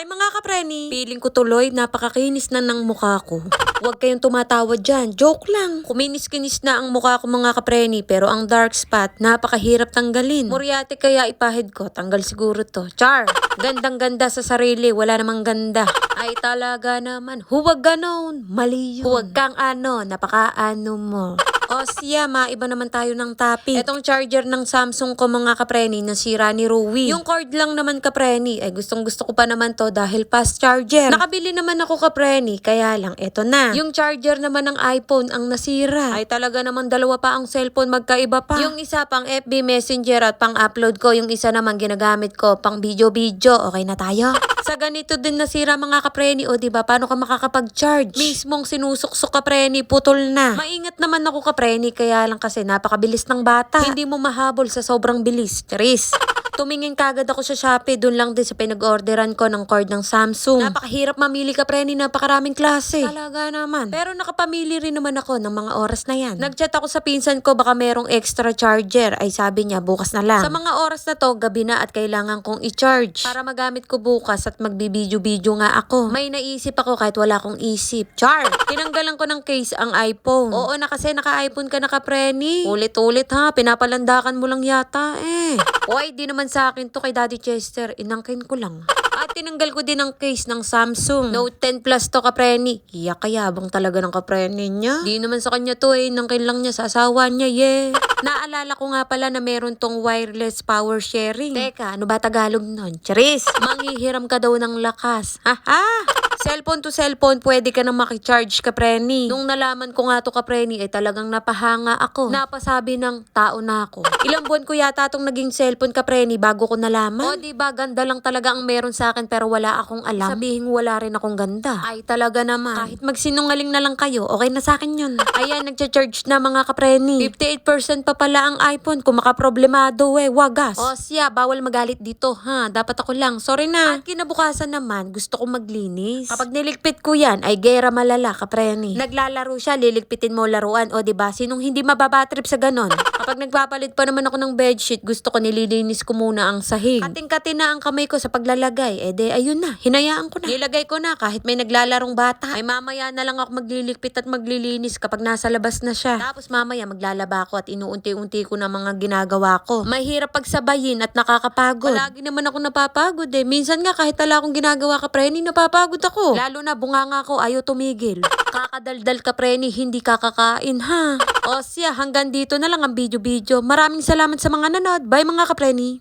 Bye mga kapreni! Feeling ko tuloy, napakakinis na ng mukha ko. Huwag kayong tumatawa dyan. Joke lang. Kuminis-kinis na ang mukha ko mga kapreni, pero ang dark spot, napakahirap tanggalin. Moriate kaya ipahid ko, tanggal siguro to. Char! Gandang-ganda sa sarili, wala namang ganda. Ay talaga naman, huwag ganon. Mali yun. Huwag kang napaka-ano mo. O siya, maiba naman tayo ng topic. Etong charger ng Samsung ko mga kapreni, nasira ni Rui. Yung cord lang naman kapreni, ay gustong gusto ko pa naman to dahil fast charger. Nakabili naman ako kapreni, kaya lang eto na. Yung charger naman ng iPhone ang nasira. Ay talaga naman dalawa pa ang cellphone, magkaiba pa. Yung isa pang FB Messenger at pang upload ko, yung isa naman ginagamit ko pang video-video. Okay na tayo? Sa ganito din nasira mga kapreni, o diba paano ka makakapag-charge? Mismong sinusuksok kapreni, putol na. Maingat naman ako kapreni, kaya lang kasi napakabilis ng bata. Hindi mo mahabol sa sobrang bilis. Charis! Tumingin kagad ako sa Shopee, dun lang din sa pinag-orderan ko ng cord ng Samsung. Napakahirap mamili kapreni, napakaraming klase. Talaga naman. Pero nakapamili rin naman ako ng mga oras na yan. Nag-chat ako sa pinsan ko, baka merong extra charger. Ay sabi niya, bukas na lang. Sa mga oras na to, gabi na at kailangan kong i-charge. Para magamit ko bukas at magbibidyo-video nga ako. May naisip ako kahit wala akong isip. Char! Tinanggalan ko ng case ang iPhone. Oo na kasi naka-iPhone ka na kapreni. Ulit-ulit ha, pinapalandakan mo lang yata eh. Hoy, di naman sa akin to, kay Daddy Chester, inangkin ko lang. At tinanggal ko din ang case ng Samsung Note 10 Plus to kapreni. Kayabang talaga ng kapreni niya. Di naman sa kanya to eh, inangkin lang niya sa asawa niya, yeah. Naalala ko nga pala na meron tong wireless power sharing. Teka, ano ba Tagalog nun? Charis! Manghihiram ka daw ng lakas. Haha! Cellphone to cellphone, pwede ka nang makicharge kapreni. Nung nalaman ko nga to kapreni, ay talagang napahanga ako. Napasabi ng tao na ako. Ilang buwan ko yata tong naging cellphone kapreni bago ko nalaman. O diba, ganda lang talaga ang meron sa akin pero wala akong alam. Sabihing wala rin akong ganda. Ay talaga naman. Kahit magsinungaling na lang kayo, okay na sa akin yun. Ayan, nagcha-charge na mga kapreni. 58% pa pala ang iPhone kung makaproblemado eh, wagas. O siya, bawal magalit dito ha. Dapat ako lang, sorry na. At kinabukasan naman, gusto ko maglinis. Kapag niligpit ko yan, ay gera malala, kapreni. Naglalaro siya, liligpitin mo laruan. O diba, sinong hindi mababatrip sa ganon? Kapag nagpapalit pa naman ako ng bedsheet, gusto ko nililinis ko muna ang sahig. Kating-kati na ang kamay ko sa paglalagay. Eh de, ayun na, hinayaan ko na. Nilagay ko na kahit may naglalarong bata. Ay mamaya na lang ako magliligpit at maglilinis kapag nasa labas na siya. Tapos mamaya maglalaba ako at inuunti-unti ko na mga ginagawa ko. Mahirap pagsabayin at nakakapagod. Palagi naman ako napapagod eh. Minsan nga kahit wala akong ginagawa kapreni, napapagod ako. Lalo na bunganga ko, ayaw tumigil. Kakadaldal kapreni, hindi kakakain ha. O siya, hanggang dito na lang ang video-video. Maraming salamat sa mga nanood. Bye mga kapreni.